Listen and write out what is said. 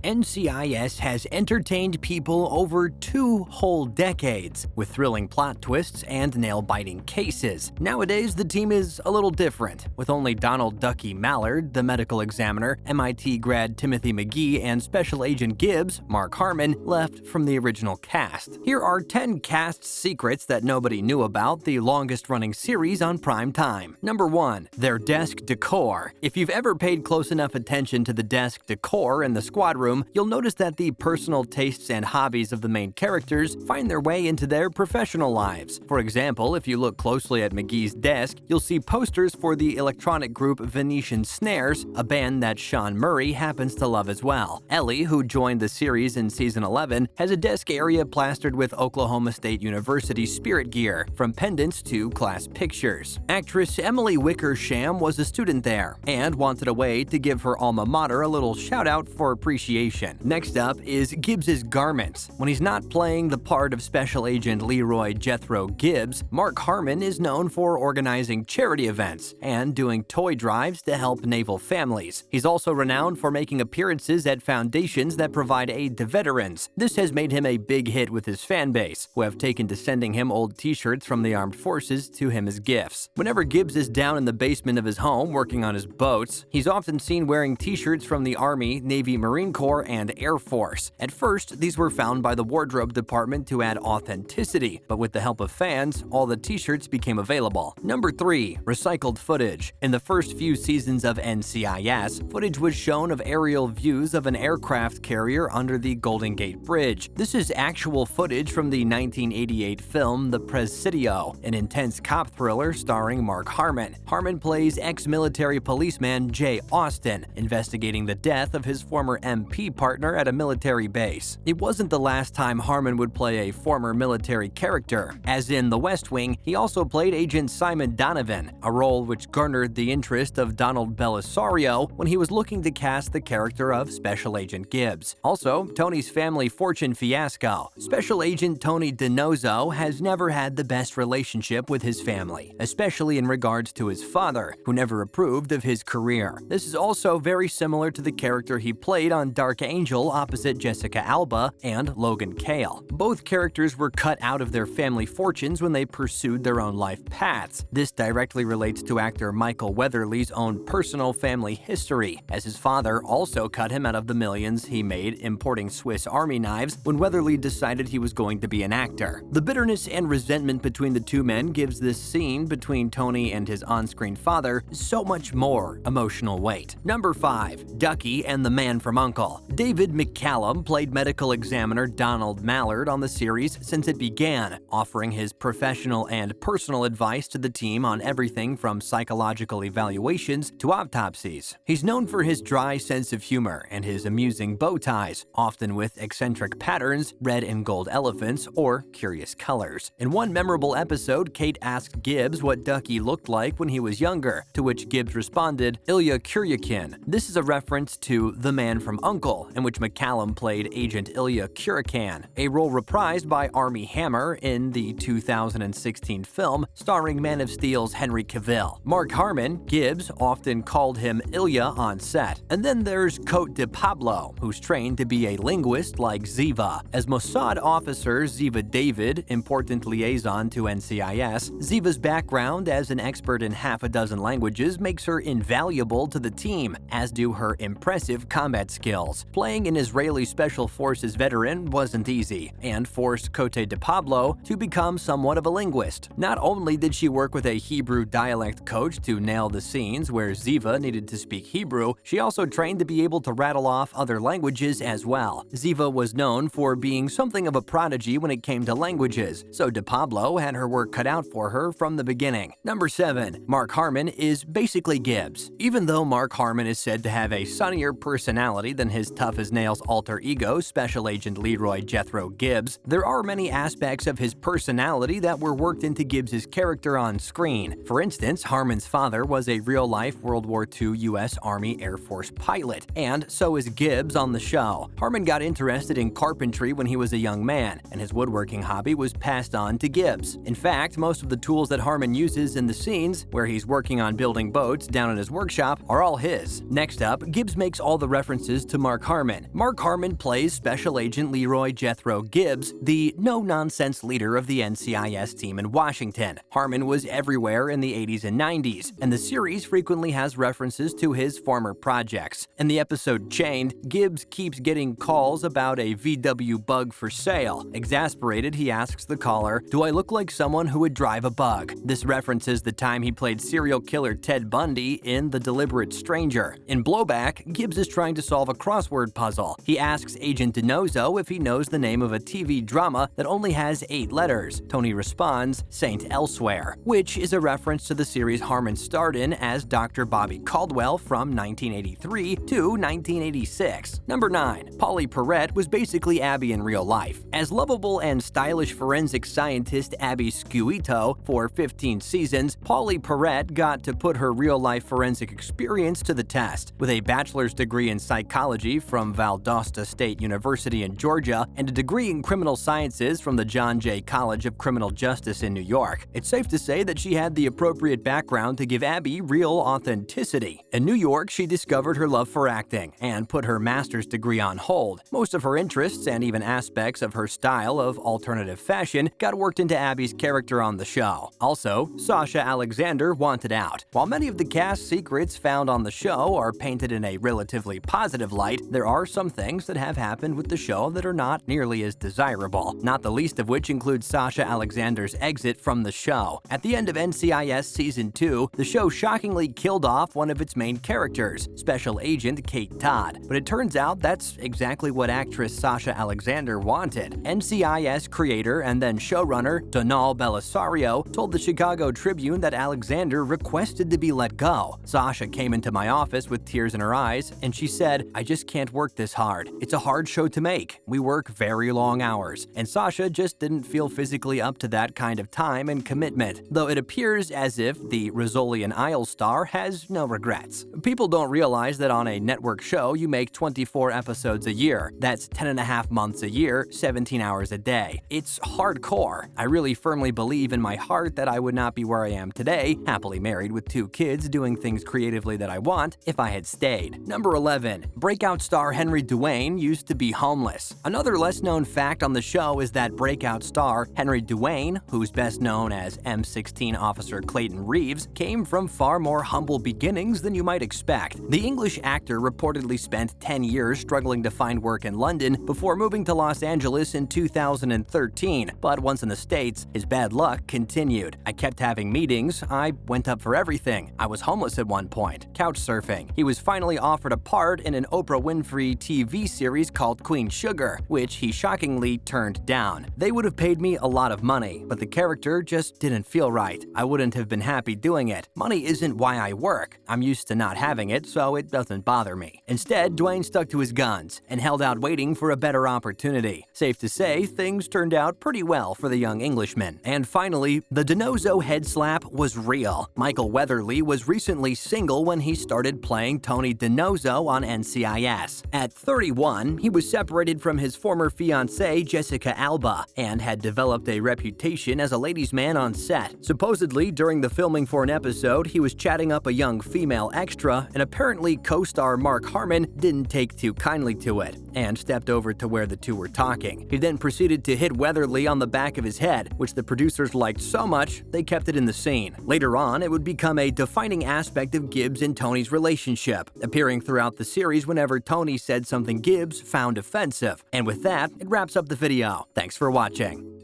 NCIS has entertained people over 2 whole decades, with thrilling plot twists and nail-biting cases. Nowadays, the team is a little different, with only Donald "Ducky" Mallard, the medical examiner, MIT grad Timothy McGee, and Special Agent Gibbs, Mark Harmon, left from the original cast. Here are 10 cast secrets that nobody knew about the longest-running series on prime time. Number 1. Their desk decor. If you've ever paid close enough attention to the desk decor in the squad room, you'll notice that the personal tastes and hobbies of the main characters find their way into their professional lives. For example, if you look closely at McGee's desk, you'll see posters for the electronic group Venetian Snares, a band that Sean Murray happens to love as well. Ellie, who joined the series in season 11, has a desk area plastered with Oklahoma State University spirit gear, from pendants to class pictures. Actress Emily Wickersham was a student there and wanted a way to give her alma mater a little shout-out for appreciation. Next up is Gibbs's garments. When he's not playing the part of Special Agent Leroy Jethro Gibbs, Mark Harmon is known for organizing charity events and doing toy drives to help Naval families. He's also renowned for making appearances at foundations that provide aid to veterans. This has made him a big hit with his fan base, who have taken to sending him old t-shirts from the armed forces to him as gifts. Whenever Gibbs is down in the basement of his home working on his boats, he's often seen wearing t-shirts from the Army, Navy, Marine Corps, and Air Force. At first, these were found by the wardrobe department to add authenticity, but with the help of fans, all the t-shirts became available. Number 3. Recycled footage. In the first few seasons of NCIS, footage was shown of aerial views of an aircraft carrier under the Golden Gate Bridge. This is actual footage from the 1988 film The Presidio, an intense cop thriller starring Mark Harmon. Harmon plays ex-military policeman Jay Austin, investigating the death of his former MP partner at a military base. It wasn't the last time Harmon would play a former military character. As in The West Wing, he also played Agent Simon Donovan, a role which garnered the interest of Donald Bellisario when he was looking to cast the character of Special Agent Gibbs. Also, Tony's family fortune fiasco. Special Agent Tony DiNozzo has never had the best relationship with his family, especially in regards to his father, who never approved of his career. This is also very similar to the character he played on Dark Angel opposite Jessica Alba and Logan Cale. Both characters were cut out of their family fortunes when they pursued their own life paths. This directly relates to actor Michael Weatherly's own personal family history, as his father also cut him out of the millions he made importing Swiss Army knives when Weatherly decided he was going to be an actor. The bitterness and resentment between the two men gives this scene between Tony and his on-screen father so much more emotional weight. Number 5. Ducky and the Man from U.N.C.L.E. David McCallum played medical examiner Donald Mallard on the series since it began, offering his professional and personal advice to the team on everything from psychological evaluations to autopsies. He's known for his dry sense of humor and his amusing bow ties, often with eccentric patterns, red and gold elephants, or curious colors. In one memorable episode, Kate asked Gibbs what Ducky looked like when he was younger, to which Gibbs responded, "Ilya Kuryakin." This is a reference to The Man from U.N.C.L.E., in which McCallum played Agent Ilya Kuryakin, a role reprised by Armie Hammer in the 2016 film starring Man of Steel's Henry Cavill. Mark Harmon, Gibbs, often called him Ilya on set. And then there's Cote de Pablo, who's trained to be a linguist like Ziva. As Mossad officer Ziva David, important liaison to NCIS, Ziva's background as an expert in half a dozen languages makes her invaluable to the team, as do her impressive combat skills. Playing an Israeli Special Forces veteran wasn't easy, and forced Cote de Pablo to become somewhat of a linguist. Not only did she work with a Hebrew dialect coach to nail the scenes where Ziva needed to speak Hebrew, she also trained to be able to rattle off other languages as well. Ziva was known for being something of a prodigy when it came to languages, so de Pablo had her work cut out for her from the beginning. Number 7. Mark Harmon is basically Gibbs. Even though Mark Harmon is said to have a sunnier personality than his tough-as-nails alter ego, Special Agent Leroy Jethro Gibbs, there are many aspects of his personality that were worked into Gibbs's character on screen. For instance, Harmon's father was a real-life World War II U.S. Army Air Force pilot, and so is Gibbs on the show. Harmon got interested in carpentry when he was a young man, and his woodworking hobby was passed on to Gibbs. In fact, most of the tools that Harmon uses in the scenes, where he's working on building boats down in his workshop, are all his. Next up, Gibbs makes all the references to Mark Mark Harmon. Mark Harmon plays Special Agent Leroy Jethro Gibbs, the no-nonsense leader of the NCIS team in Washington. Harmon was everywhere in the 80s and 90s, and the series frequently has references to his former projects. In the episode Chained, Gibbs keeps getting calls about a VW bug for sale. Exasperated, he asks the caller, "Do I look like someone who would drive a bug?" This references the time he played serial killer Ted Bundy in The Deliberate Stranger. In Blowback, Gibbs is trying to solve a crossword puzzle. He asks Agent DiNozzo if he knows the name of a TV drama that only has 8 letters. Tony responds, "Saint Elsewhere," which is a reference to the series Harmon starred in as Dr. Bobby Caldwell from 1983 to 1986. Number 9. Pauley Perrette was basically Abby in real life. As lovable and stylish forensic scientist Abby Sciuto for 15 seasons, Pauley Perrette got to put her real-life forensic experience to the test. With a bachelor's degree in psychology from Valdosta State University in Georgia and a degree in criminal sciences from the John Jay College of Criminal Justice in New York, it's safe to say that she had the appropriate background to give Abby real authenticity. In New York, she discovered her love for acting and put her master's degree on hold. Most of her interests and even aspects of her style of alternative fashion got worked into Abby's character on the show. Also, Sasha Alexander wanted out. While many of the cast secrets found on the show are painted in a relatively positive light, there are some things that have happened with the show that are not nearly as desirable, not the least of which includes Sasha Alexander's exit from the show. At the end of NCIS Season 2, the show shockingly killed off one of its main characters, Special Agent Kate Todd, but it turns out that's exactly what actress Sasha Alexander wanted. NCIS creator and then showrunner Donal Bellisario told the Chicago Tribune that Alexander requested to be let go. Sasha came into my office with tears in her eyes, and she said, "I just can't work this hard. It's a hard show to make. We work very long hours." And Sasha just didn't feel physically up to that kind of time and commitment, though it appears as if the Rizzoli and Isles star has no regrets. People don't realize that on a network show, you make 24 episodes a year. That's 10.5 months a year, 17 hours a day. It's hardcore. I really firmly believe in my heart that I would not be where I am today, happily married with 2 kids doing things creatively that I want, if I had stayed. Number 11. Breakout star Henry Duane used to be homeless. Another less-known fact on the show is that breakout star Henry Duane, who's best known as M16 Officer Clayton Reeves, came from far more humble beginnings than you might expect. The English actor reportedly spent 10 years struggling to find work in London before moving to Los Angeles in 2013, but once in the States, his bad luck continued. "I kept having meetings. I went up for everything. I was homeless at one point. Couch surfing." He was finally offered a part in an Oprah Winfrey TV series called Queen Sugar, which he shockingly turned down. "They would have paid me a lot of money, but the character just didn't feel right. I wouldn't have been happy doing it. Money isn't why I work. I'm used to not having it, so it doesn't bother me." Instead, Duane stuck to his guns and held out waiting for a better opportunity. Safe to say, things turned out pretty well for the young Englishman. And finally, the DiNozzo head slap was real. Michael Weatherly was recently single when he started playing Tony DiNozzo on NCIS. At 31, he was separated from his former fiancée Jessica Alba and had developed a reputation as a ladies' man on set. Supposedly, during the filming for an episode, he was chatting up a young female extra, and apparently co-star Mark Harmon didn't take too kindly to it and stepped over to where the two were talking. He then proceeded to hit Weatherly on the back of his head, which the producers liked so much they kept it in the scene. Later on, it would become a defining aspect of Gibbs and Tony's relationship, appearing throughout the series whenever Tony said something Gibbs found offensive. And with that, it wraps up the video. Thanks for watching.